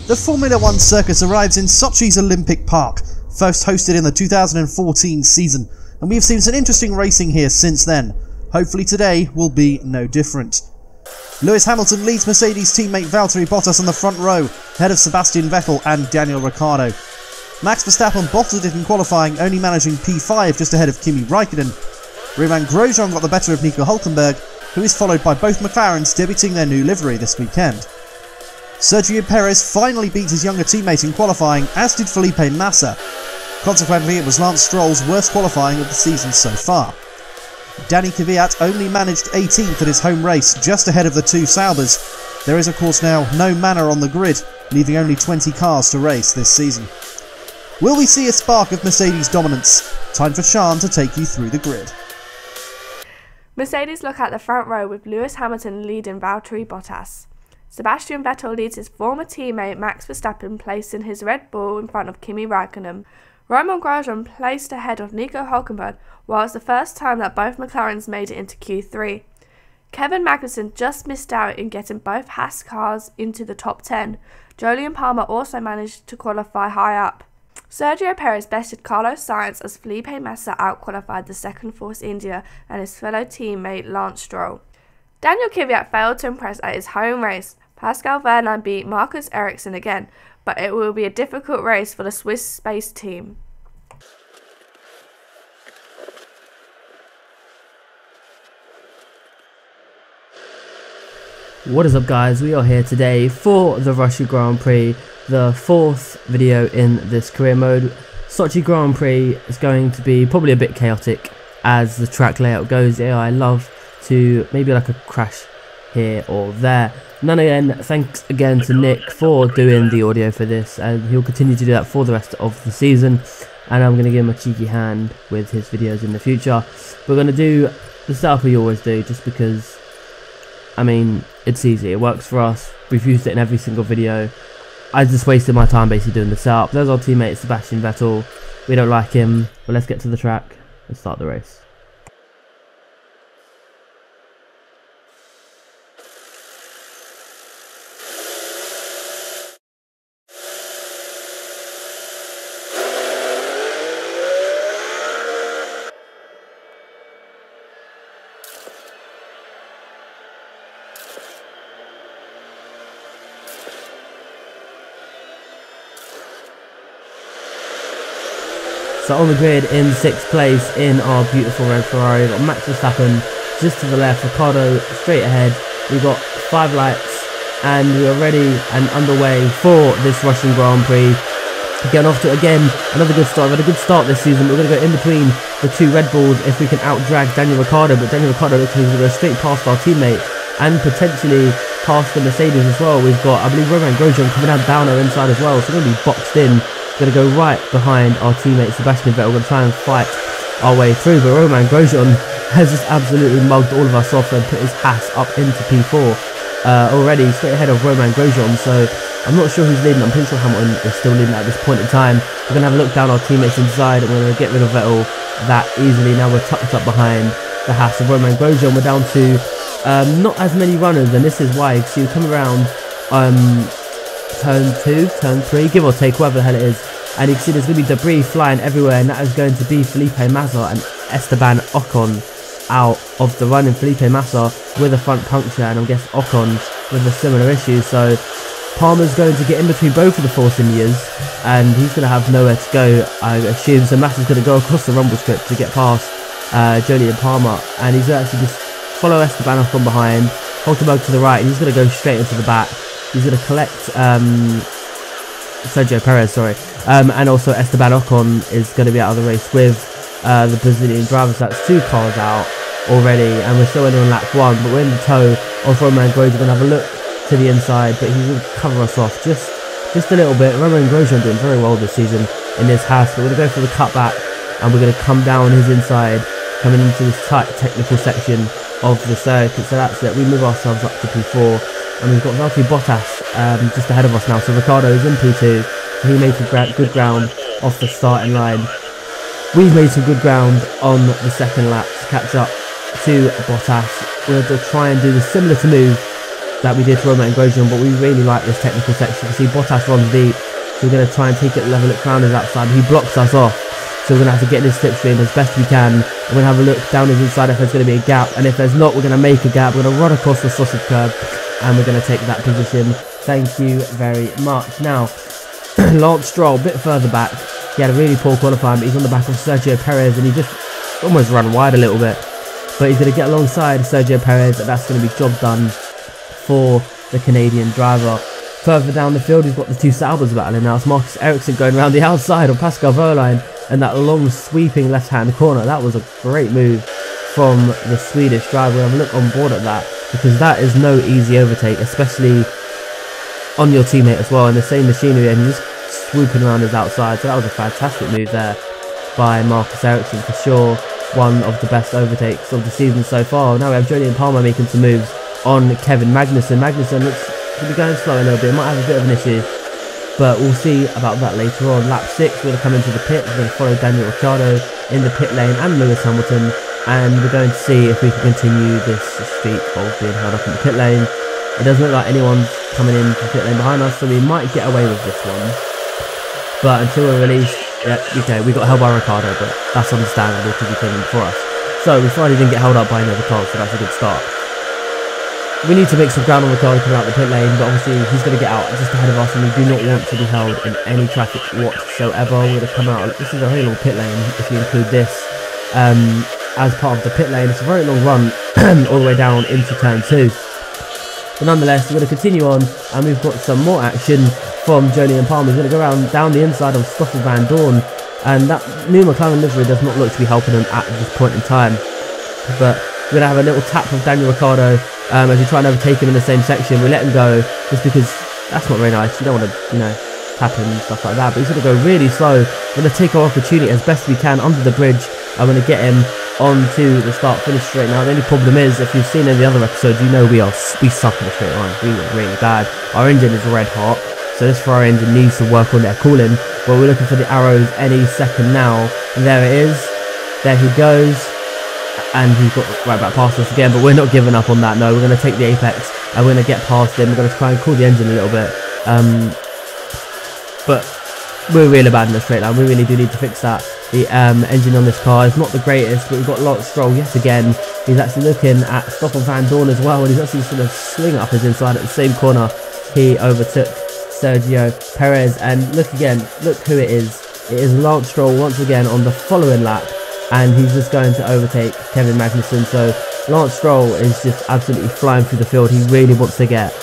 The Formula One circus arrives in Sochi's Olympic Park, first hosted in the 2014 season, and we have seen some interesting racing here since then. Hopefully today will be no different. Lewis Hamilton leads Mercedes teammate Valtteri Bottas on the front row, ahead of Sebastian Vettel and Daniel Ricciardo. Max Verstappen bottled it in qualifying, only managing P5 just ahead of Kimi Raikkonen. Romain Grosjean got the better of Nico Hülkenberg, who is followed by both McLarens debuting their new livery this weekend. Sergio Perez finally beat his younger teammate in qualifying, as did Felipe Massa. Consequently, it was Lance Stroll's worst qualifying of the season so far. Danny Kvyat only managed 18th at his home race, just ahead of the two Saubers. There is of course now no manor on the grid, leaving only 20 cars to race this season. Will we see a spark of Mercedes dominance? Time for Sean to take you through the grid. Mercedes look at the front row with Lewis Hamilton leading Valtteri Bottas. Sebastian Vettel leads his former teammate Max Verstappen, placing his Red Bull in front of Kimi Raikkonen. Romain Grosjean placed ahead of Nico Hülkenberg, while it's the first time that both McLarens made it into Q3. Kevin Magnussen just missed out in getting both Haas cars into the top 10. Jolyon Palmer also managed to qualify high up. Sergio Perez bested Carlos Sainz as Felipe Massa outqualified the second Force India and his fellow teammate Lance Stroll. Daniel Kvyat failed to impress at his home race. Pascal Wehrlein beat Marcus Ericsson again, but it will be a difficult race for the Swiss-based team. What is up guys, we are here today for the Russia Grand Prix, the fourth video in this career mode. Sochi Grand Prix is going to be probably a bit chaotic as the track layout goes. I love to maybe like a crash here or there. None again, thanks again to Nick for doing the audio for this, and he'll continue to do that for the rest of the season, and I'm going to give him a cheeky hand with his videos in the future. We're going to do the setup we always do, just because, I mean, it's easy, it works for us, we've used it in every single video. I just wasted my time basically doing the setup. There's our teammate Sebastian Vettel, we don't like him, but let's get to the track and start the race. So on the grid in 6th place in our beautiful red Ferrari, we've got Max Verstappen just to the left, Ricciardo straight ahead, we've got 5 lights, and we are ready and underway for this Russian Grand Prix. Getting off to, again, another good start. We've had a good start this season. We're going to go in between the two Red Bulls if we can out-drag Daniel Ricciardo, but Daniel Ricciardo looks like he's going to go straight past our teammate and potentially past the Mercedes as well. We've got, I believe, Romain Grosjean coming down our inside as well, so we're going to be boxed in. Going to go right behind our teammate Sebastian Vettel. We're going to try and fight our way through, but Romain Grosjean has just absolutely mugged all of us off and put his Haas up into P4 already, straight ahead of Romain Grosjean. So I'm not sure who's leading. I'm pretty sure Hamilton is still leading at this point in time. We're going to have a look down our teammates inside, and we're going to get rid of Vettel that easily. Now we're tucked up behind the Haas of Romain Grosjean. We're down to not as many runners, and this is why. So you come around turn 2, turn 3, give or take, whoever the hell it is, and you can see there's going to be debris flying everywhere, and that is going to be Felipe Massa and Esteban Ocon out of the run, and Felipe Massa with a front puncture, and I guess Ocon with a similar issue. So Palmer's going to get in between both of the Force Indias, and he's going to have nowhere to go, I assume. So Massa's going to go across the rumble strip to get past Jolyon Palmer, and he's going to actually just follow Esteban Ocon behind, Hülkenberg to the right, and he's going to go straight into the back. He's going to collect Sergio Perez, and also Esteban Ocon is going to be out of the race with the Brazilian driver. So that's 2 cars out already, and we're still only on lap 1, but we're in the tow of Romain Grosjean. We're going to have a look to the inside, but he's going to cover us off just a little bit. Romain Grosjean doing very well this season in this Haas, but we're going to go for the cutback, and we're going to come down his inside, coming into this tight technical section of the circuit. So that's it, we move ourselves up to P4. And we've got Valtteri Bottas just ahead of us now. So Ricciardo is in P2. So he made some good ground off the starting line. We've made some good ground on the second lap to catch up to Bottas. We're going to try and do the similar to move that we did to Romain Grosjean, but we really like this technical section. You see Bottas runs deep, so we're going to try and take it level at Crowner's outside. He blocks us off, so we're going to have to get in his slipstream as best we can. We're going to have a look down his inside if there's going to be a gap, and if there's not, we're going to make a gap. We're going to run across the sausage curb, and we're going to take that position. Thank you very much. Now, Lance Stroll, a bit further back. He had a really poor qualifying, but he's on the back of Sergio Perez, and he just almost ran wide a little bit. But he's going to get alongside Sergio Perez, and that's going to be job done for the Canadian driver. Further down the field, we've got the two Saubers battling now. It's Marcus Ericsson going around the outside of Pascal Wehrlein, and that long sweeping left-hand corner. That was a great move from the Swedish driver. We'll have a look on board at that, because that is no easy overtake, especially on your teammate as well, in the same machinery, and he's just swooping around his outside. So that was a fantastic move there by Marcus Ericsson, for sure. One of the best overtakes of the season so far. Now we have Julian Palmer making some moves on Kevin Magnussen. Magnussen looks to be going slow a little bit, might have a bit of an issue, but we'll see about that later on. Lap 6, we're going to come into the pit. We're going to follow Daniel Ricciardo in the pit lane and Lewis Hamilton, and we're going to see if we can continue this streak of being held up in the pit lane. It doesn't look like anyone's coming in to the pit lane behind us, so we might get away with this one. But until we're released, yeah, okay, we got held by Ricciardo, but that's understandable because he came in before us. So we finally didn't get held up by any other cars, so that's a good start. We need to make some ground on Ricciardo coming out the pit lane, but obviously he's going to get out just ahead of us, and we do not want to be held in any traffic whatsoever. We're going to come out. This is a very long pit lane if you include this as part of the pit lane. It's a very long run all the way down into turn 2. But nonetheless, we're going to continue on, and we've got some more action from Julian Palmer. He's going to go around down the inside of Stoffel Van Dorn, and that new McLaren livery does not look to be helping him at this point in time. But we're going to have a little tap of Daniel Ricciardo as we try and overtake him in the same section. We let him go just because that's not very nice. You don't want to, tap him and stuff like that. But he's going to go really slow. We're going to take our opportunity as best we can under the bridge. I'm going to get him onto the start-finish straight. Now, the only problem is, if you've seen any other episodes, you know we suck in the straight line. We were really bad. Our engine is red hot, so this Ferrari engine needs to work on their cooling. But we're looking for the arrows any second now. And there it is. There he goes. And he's got right back past us again, but we're not giving up on that. No, we're going to take the apex and we're going to get past him. We're going to try and cool the engine a little bit. But we're really bad in the straight line. We really do need to fix that. The engine on this car is not the greatest, but we've got Lance Stroll yet again. He's actually looking at Stoffel Van Dorn as well, and he's actually sort of swing up his inside at the same corner. He overtook Sergio Perez, and look again, look who it is. It is Lance Stroll once again on the following lap, and he's just going to overtake Kevin Magnussen. So Lance Stroll is just absolutely flying through the field. He really wants to get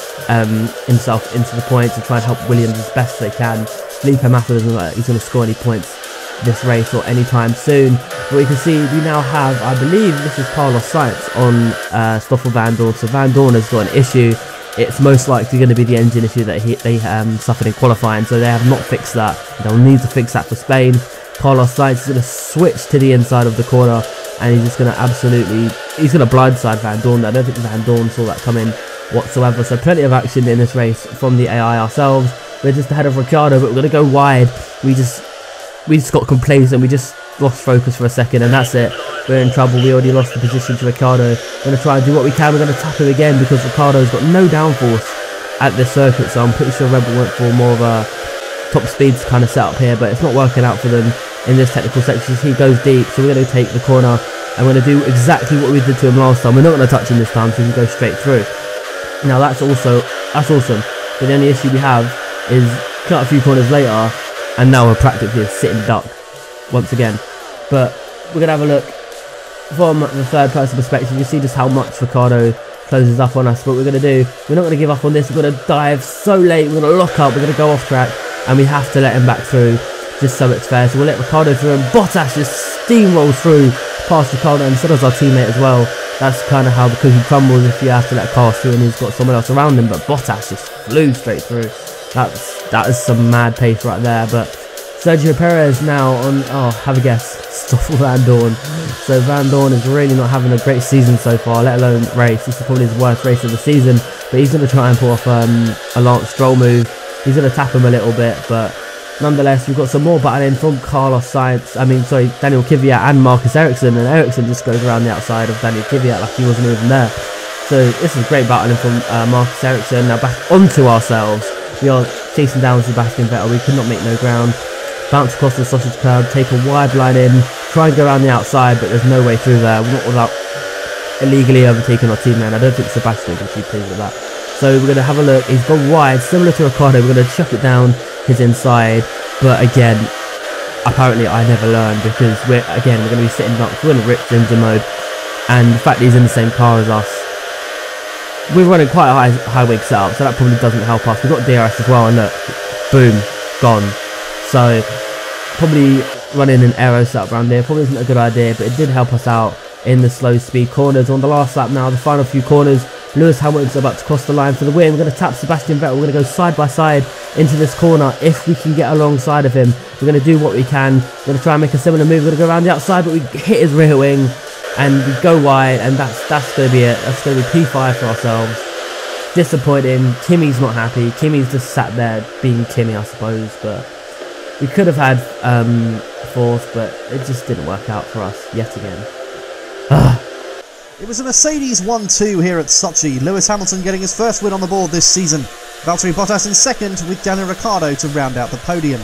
himself into the points and try and help Williams as best they can. Felipe Massa doesn't look like he's going to score any points this race or anytime soon. But we can see we now have, I believe this is Carlos Sainz on Stoffel Van Dorn. So Van Dorn has got an issue. It's most likely going to be the engine issue that they suffered in qualifying, so they have not fixed that. They'll need to fix that for Spain. Carlos Sainz is going to switch to the inside of the corner, and he's just going to he's going to blindside Van Dorn. I don't think Van Dorn saw that coming whatsoever. So plenty of action in this race from the AI ourselves. We're just ahead of Ricciardo, but we're going to go wide. We just got complacent. We just lost focus for a second, and that's it. We're in trouble. We already lost the position to Ricciardo. We're going to try and do what we can. We're going to tap him again because Ricciardo's got no downforce at this circuit, so I'm pretty sure Red Bull went for more of a top speed kind of setup here, but it's not working out for them in this technical section. He goes deep, so we're going to take the corner and we're going to do exactly what we did to him last time. We're not going to touch him this time, so we can go straight through. Now that's awesome, but the only issue we have is cut a few corners later, and now we're practically a sitting duck once again. But we're going to have a look from the third person perspective. You see just how much Ricciardo closes up on us. What we're going to do, we're not going to give up on this. We're going to dive so late, we're going to lock up, we're going to go off track, and we have to let him back through just so it's fair. So we'll let Ricciardo through, and Bottas just steamrolls through past Ricciardo, and so does our teammate as well. That's kind of how the cookie crumbles if you have to let a car through and he's got someone else around him. But Bottas just flew straight through. That is some mad pace right there. But Sergio Perez now on, have a guess, Stoffel Van Dorn. So Van Dorn is really not having a great season so far, let alone race. This is probably his worst race of the season, but he's going to try and pull off a Lance Stroll move. He's going to tap him a little bit, but nonetheless, we've got some more battling from Carlos Sainz, Daniel Kvyat and Marcus Ericsson, and Ericsson just goes around the outside of Daniel Kvyat like he wasn't even there. So this is great battling from Marcus Ericsson. Now back onto ourselves. We are chasing down Sebastian Vettel. We could not make no ground. Bounce across the sausage curb, take a wide line in, try and go around the outside, but there's no way through there. Not without illegally overtaking our teammate. I don't think Sebastian can be pleased with that. So we're going to have a look. He's gone wide, similar to Ricardo. We're going to chuck it down his inside. But again, apparently I never learned, because we're going to be sitting ducks. We're in a ripped engine mode. And the fact that he's in the same car as us, we're running quite a high wing setup, so that probably doesn't help us. We've got DRS as well, and look, boom, gone. So probably running an aero setup around here probably isn't a good idea, but it did help us out in the slow speed corners. On the last lap now, the final few corners, Lewis Hamilton's about to cross the line for the win. We're going to tap Sebastian Vettel. We're going to go side by side into this corner. If we can get alongside of him, we're going to do what we can. We're going to try and make a similar move. We're going to go around the outside, but we hit his rear wing and we go wide, and that's going to be it. That's going to be P5 for ourselves. Disappointing. Kimmy's not happy. Kimmy's just sat there being Kimmy, I suppose, but we could have had fourth, but it just didn't work out for us yet again. It was a Mercedes 1-2 here at Sochi. Lewis Hamilton getting his first win on the board this season. Valtteri Bottas in second, with Daniel Ricciardo to round out the podium.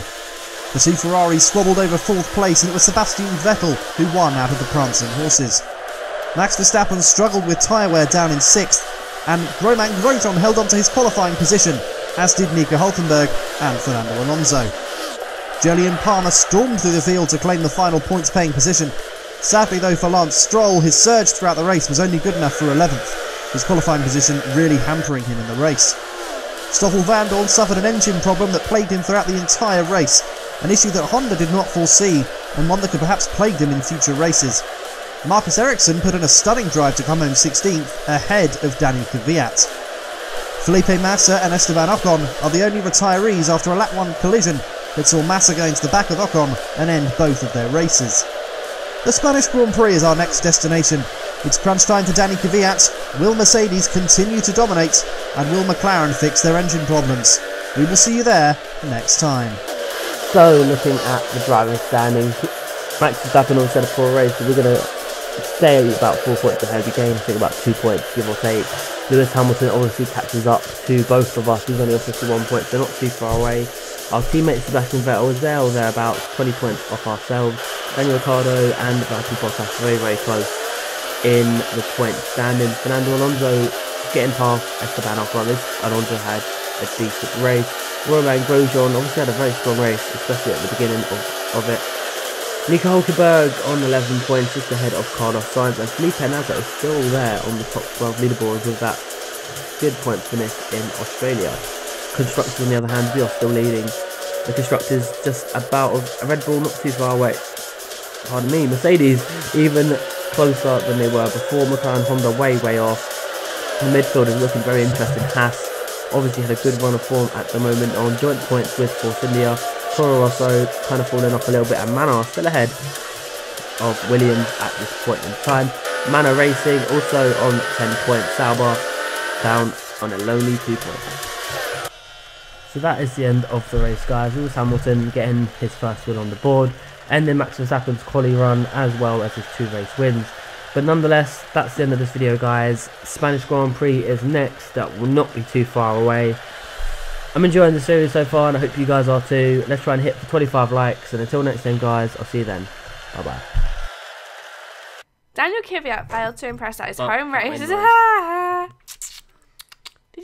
The two Ferraris squabbled over fourth place, and it was Sebastian Vettel who won out of the prancing horses. Max Verstappen struggled with tyre wear down in sixth, and Romain Grosjean held on to his qualifying position, as did Nico Hulkenberg and Fernando Alonso. Jolyon Palmer stormed through the field to claim the final points-paying position. Sadly though for Lance Stroll, his surge throughout the race was only good enough for 11th, his qualifying position really hampering him in the race. Stoffel Vandoorne suffered an engine problem that plagued him throughout the entire race, an issue that Honda did not foresee, and one that could perhaps plague him in future races. Marcus Ericsson put in a stunning drive to come home 16th, ahead of Daniel Kvyat. Felipe Massa and Esteban Ocon are the only retirees after a lap 1 collision that saw Massa go into the back of Ocon and end both of their races. The Spanish Grand Prix is our next destination. It's crunch time for Danny Kvyat. Will Mercedes continue to dominate, and will McLaren fix their engine problems? We will see you there next time. So looking at the driving standings, Max Verstappen always said a poor race, so we're going to stay about 4 points ahead. We gain, I think, about 2 points, give or take. Lewis Hamilton obviously catches up to both of us. He's only on 51 points, so not too far away. Our teammate Sebastian Vettel is there or thereabouts, 20 points off ourselves. Daniel Ricciardo and Valtteri Bottas very, very close in the point standing. Fernando Alonso getting past Esteban Ocon. Alonso had a decent race. Romain Grosjean obviously had a very strong race, especially at the beginning of it. Nico Hulkenberg on 11 points, just ahead of Carlos Sainz, and Felipe Massa is still there on the top 12 leaderboards with that good point finish in Australia. Constructors, on the other hand, we are still leading. The Constructors just about a Red Bull not too far away. Pardon me, Mercedes even closer than they were before. McLaren, Honda way off. The midfield is looking very interesting. Haas obviously had a good run of form at the moment on joint points with Force India. Toro Rosso kind of falling off a little bit, and Manor still ahead of Williams at this point in time. Manor Racing also on 10 points. Sauber down on a lonely 2 points. So that is the end of the race, guys. Lewis Hamilton getting his first win on the board, and then Max Verstappen's quali run as well as his 2 race wins. But nonetheless, that's the end of this video, guys. Spanish Grand Prix is next. That will not be too far away. I'm enjoying the series so far, and I hope you guys are too. Let's try and hit for 25 likes, and until next time, guys, I'll see you then. Bye bye. Daniel Kvyat failed to impress at his home race. Did you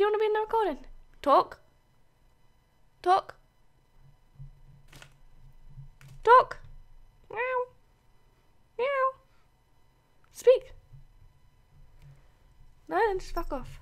want to be in the recording? Talk? Talk? Talk? Meow. Meow. Speak. No, then just fuck off.